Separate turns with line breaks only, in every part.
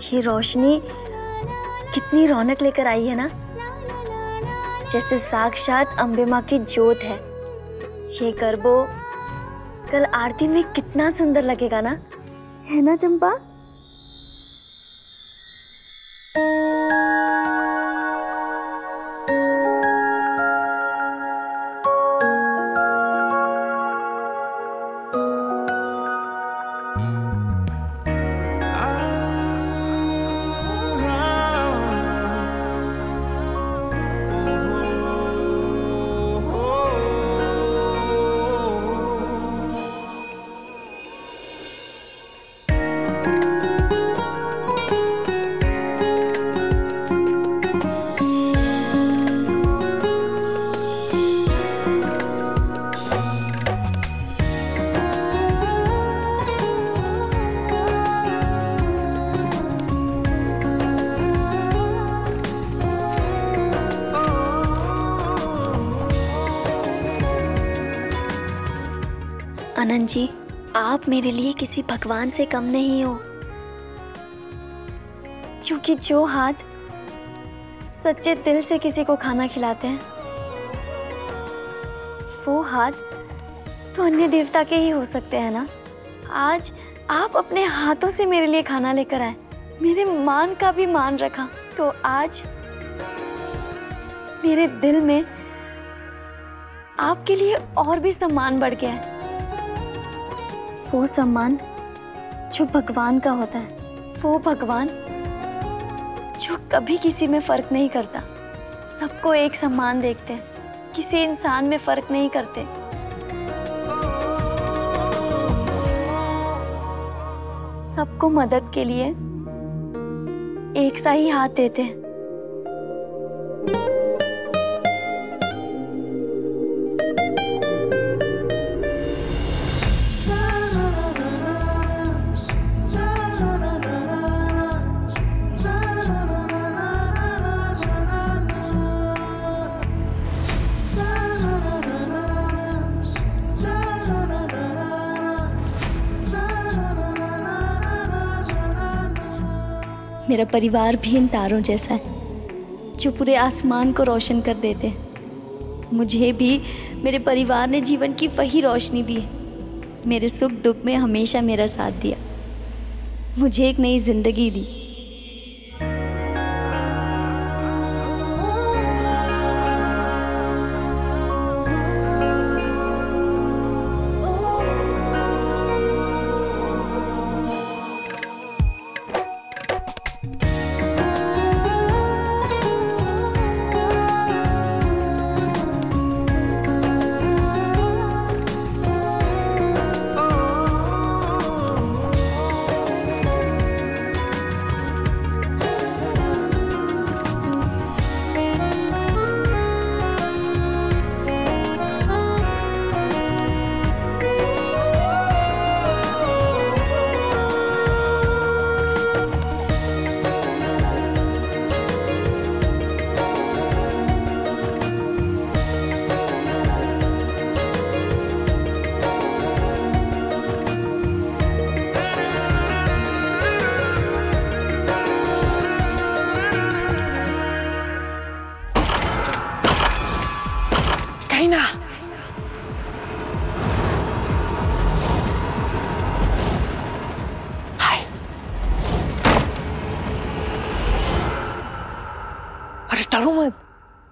ये रोशनी कितनी रौनक लेकर आई है ना, जैसे साक्षात अम्बे माँ की जोत है। ये गरबो कल आरती में कितना सुंदर लगेगा ना, है ना चंपा? आनंद जी, आप मेरे लिए किसी भगवान से कम नहीं हो, क्योंकि जो हाथ सच्चे दिल से किसी को खाना खिलाते हैं, वो हाथ तो अन्य देवता के ही हो सकते हैं ना। आज आप अपने हाथों से मेरे लिए खाना लेकर आए, मेरे मान का भी मान रखा, तो आज मेरे दिल में आपके लिए और भी सम्मान बढ़ गया है। वो सम्मान जो भगवान का होता है, वो भगवान जो कभी किसी में फर्क नहीं करता, सबको एक सम्मान देखते हैं, किसी इंसान में फर्क नहीं करते। सबको मदद के लिए एक सा ही हाथ देते हैं। मेरा परिवार भी इन तारों जैसा है जो पूरे आसमान को रोशन कर देते हैं। मुझे भी मेरे परिवार ने जीवन की वही रोशनी दी है। मेरे सुख दुख में हमेशा मेरा साथ दिया, मुझे एक नई जिंदगी दी।
डरो मत,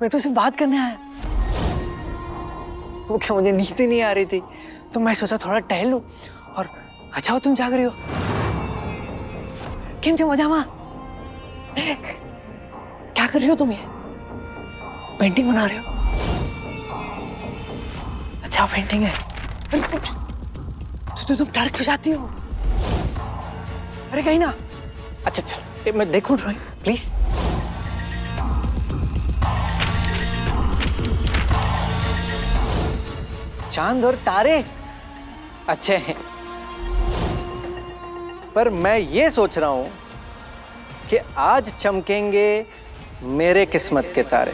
मैं तो सिर्फ बात करने आया। वो क्या, मुझे नींद ही नहीं आ रही थी तो मैं सोचा थोड़ा टहल लूं। और अच्छा हो तुम जाग रही हो। केम छो मजामा? क्या कर रही हो तुम? ये पेंटिंग बना रहे हो? अच्छा पेंटिंग है, तुम डर क्यों जाती हो? अरे कहीं ना। अच्छा अच्छा, मैं देखूं ड्राइंग प्लीज। चांद और तारे अच्छे हैं, पर मैं ये सोच रहा हूं कि आज चमकेंगे मेरे किस्मत के तारे।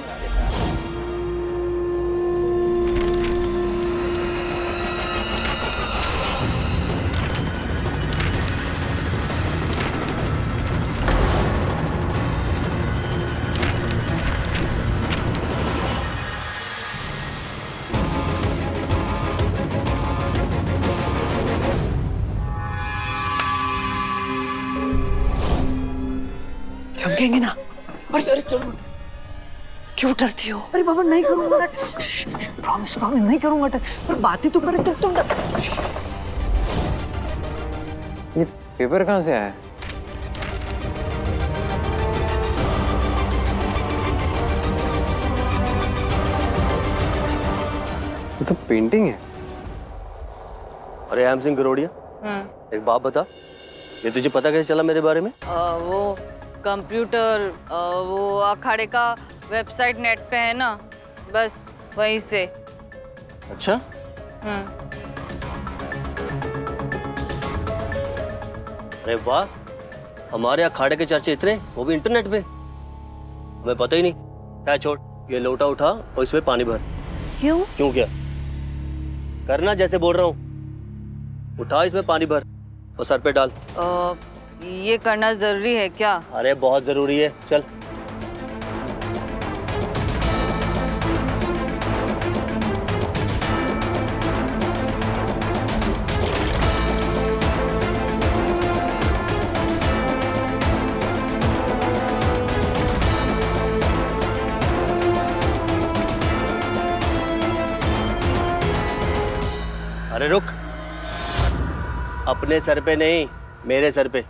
चमकेंगे ना? अरे अरे चलो, क्यों डरती हो? अरे बाबा नहीं करूंगा, प्रॉमिस प्रॉमिस नहीं करूंगा। पर बातें तो करे तुम
ये पेपर कहाँ से आया? ये तो पेंटिंग है।
अरे एम सिंह करोड़िया, एक बात बता, ये तुझे पता कैसे चला मेरे बारे में?
वो कंप्यूटर, वो अखाड़े का वेबसाइट नेट पे है ना, बस वहीं से।
अच्छा। अरे वाह, हमारे अखाड़े के चर्चे इतने, वो भी इंटरनेट पे, हमें पता ही नहीं। क्या छोड़, ये लोटा उठा और इसमें पानी भर।
क्यों?
क्यों क्या? करना जैसे बोल रहा हूँ, उठा इसमें पानी भर और सर पे डाल।
ये करना जरूरी है क्या?
अरे बहुत जरूरी है, चल। अरे रुक, अपने सर पे नहीं, मेरे सर पे।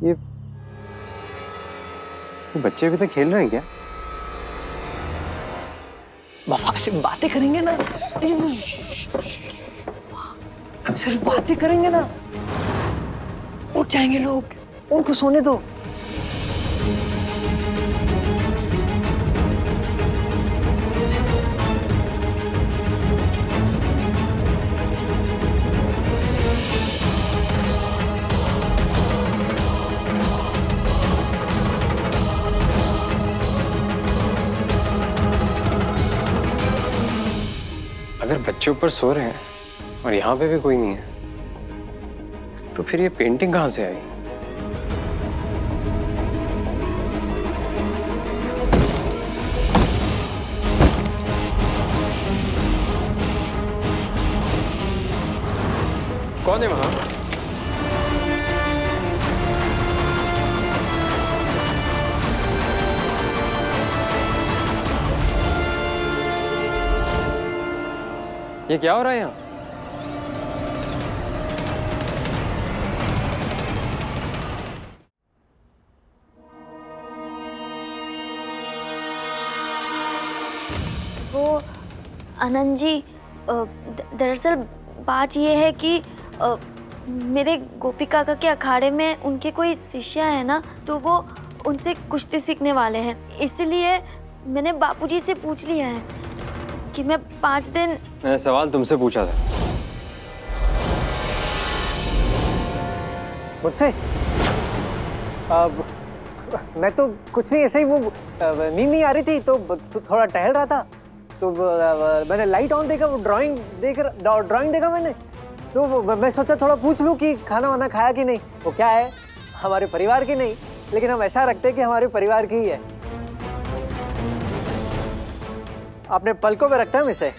ये बच्चे अभी तक खेल रहे हैं क्या?
बाबा सिर्फ बातें करेंगे ना, सिर्फ बातें करेंगे ना, उठ जाएंगे लोग, उनको सोने दो।
अगर बच्चे ऊपर सो रहे हैं और यहाँ पे भी कोई नहीं है, तो फिर ये पेंटिंग कहाँ से आई? कौन है वहां? ये क्या हो रहा है यहाँ?
वो आनंद जी, दरअसल बात ये है कि मेरे गोपी काका के अखाड़े में उनके कोई शिष्य है ना, तो वो उनसे कुश्ती सीखने वाले हैं। इसलिए मैंने बापूजी से पूछ लिया है कि मैं 5 दिन।
मैंने सवाल तुमसे पूछा था।
मुझसे? मैं तो कुछ नहीं, ऐसे ही वो नींद नहीं आ रही थी तो थोड़ा टहल रहा था, तो मैंने लाइट ऑन देखा, वो ड्राइंग देखा मैंने, तो मैं सोचा थोड़ा पूछ लूं कि खाना वाना खाया कि नहीं। वो क्या है, हमारे परिवार की नहीं, लेकिन हम ऐसा रखते हैं कि हमारे परिवार की ही है। आपने पलकों में रखता है इसे।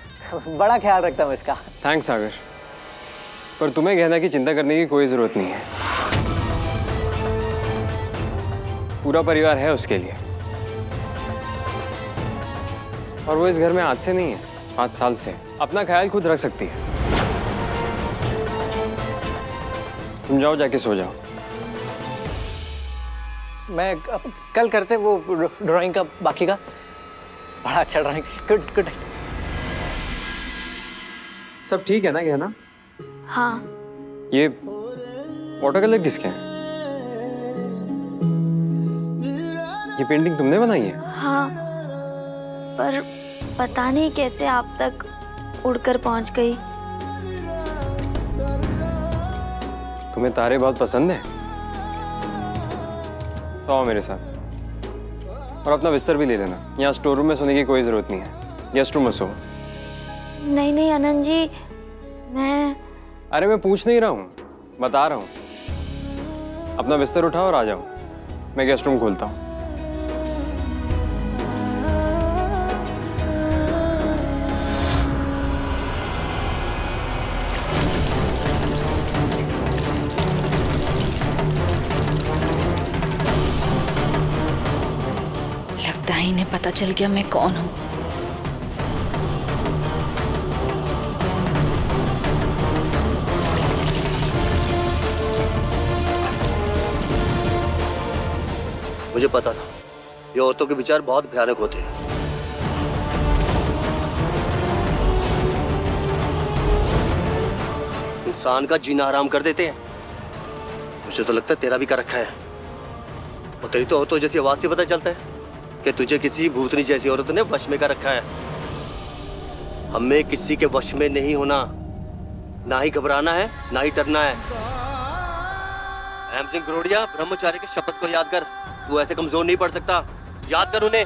बड़ा ख्याल रखता हूँ इसका।
थैंक्स सागर, पर तुम्हें गहना की चिंता करने की कोई जरूरत नहीं है। पूरा परिवार है उसके लिए, और वो इस घर में आज से नहीं है, 5 साल से अपना ख्याल खुद रख सकती है। तुम जाओ, जाके सो जाओ।
मैं कल करते वो ड्राइंग का बाकी का। बड़ा अच्छा ड्राइंग। Good good.
सब ठीक है ना गहना?
हाँ।
ये वाटर कलर किसके हैं? ये पेंटिंग तुमने बनाई है?
हाँ, पर पता नहीं कैसे आप तक उड़कर पहुंच गई।
तुम्हें तारे बहुत पसंद है? तो आओ मेरे साथ, और अपना बिस्तर भी ले लेना। यहाँ स्टोर रूम में सोने की कोई जरूरत नहीं है, गेस्ट रूम में सो।
नहीं नहीं आनंद जी,
अरे मैं पूछ नहीं रहा हूँ, बता रहा हूँ। अपना बिस्तर उठाओ और आ जाओ, मैं गेस्ट रूम खोलता हूँ।
लगता है इन्हें पता चल गया मैं कौन हूँ।
मुझे पता था ये औरतों के विचार बहुत भयानक होते हैं। इंसान का जीना हराम कर देते हैं। मुझे तो लगता है तेरा भी कर रखा है। और तेरी तो औरतों जैसी आवाज से पता चलता है कि तुझे किसी भूतनी जैसी औरत ने वश में कर रखा है। हमें किसी के वश में नहीं होना, ना ही घबराना है, ना ही डरना है। अहम सिंह गरोड़िया, ब्रह्मचारी के शपथ को याद कर। तू ऐसे कमजोर नहीं पड़ सकता, याद कर उन्हें।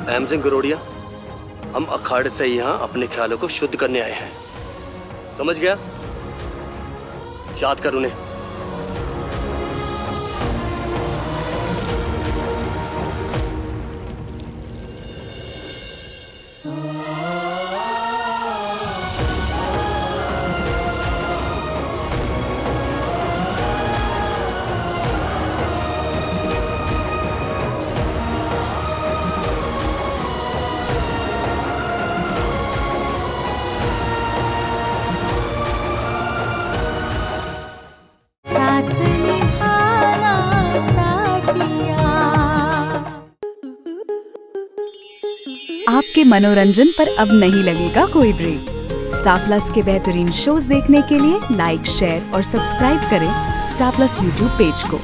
अहम सिंह गरोड़िया, हम अखाड़े से यहाँ अपने ख्यालों को शुद्ध करने आए हैं, समझ गया? याद कर उन्हें।
आपके मनोरंजन पर अब नहीं लगेगा कोई ब्रेक। स्टार प्लस के बेहतरीन शोज देखने के लिए लाइक, शेयर और सब्सक्राइब करें स्टार प्लस यूट्यूब पेज को।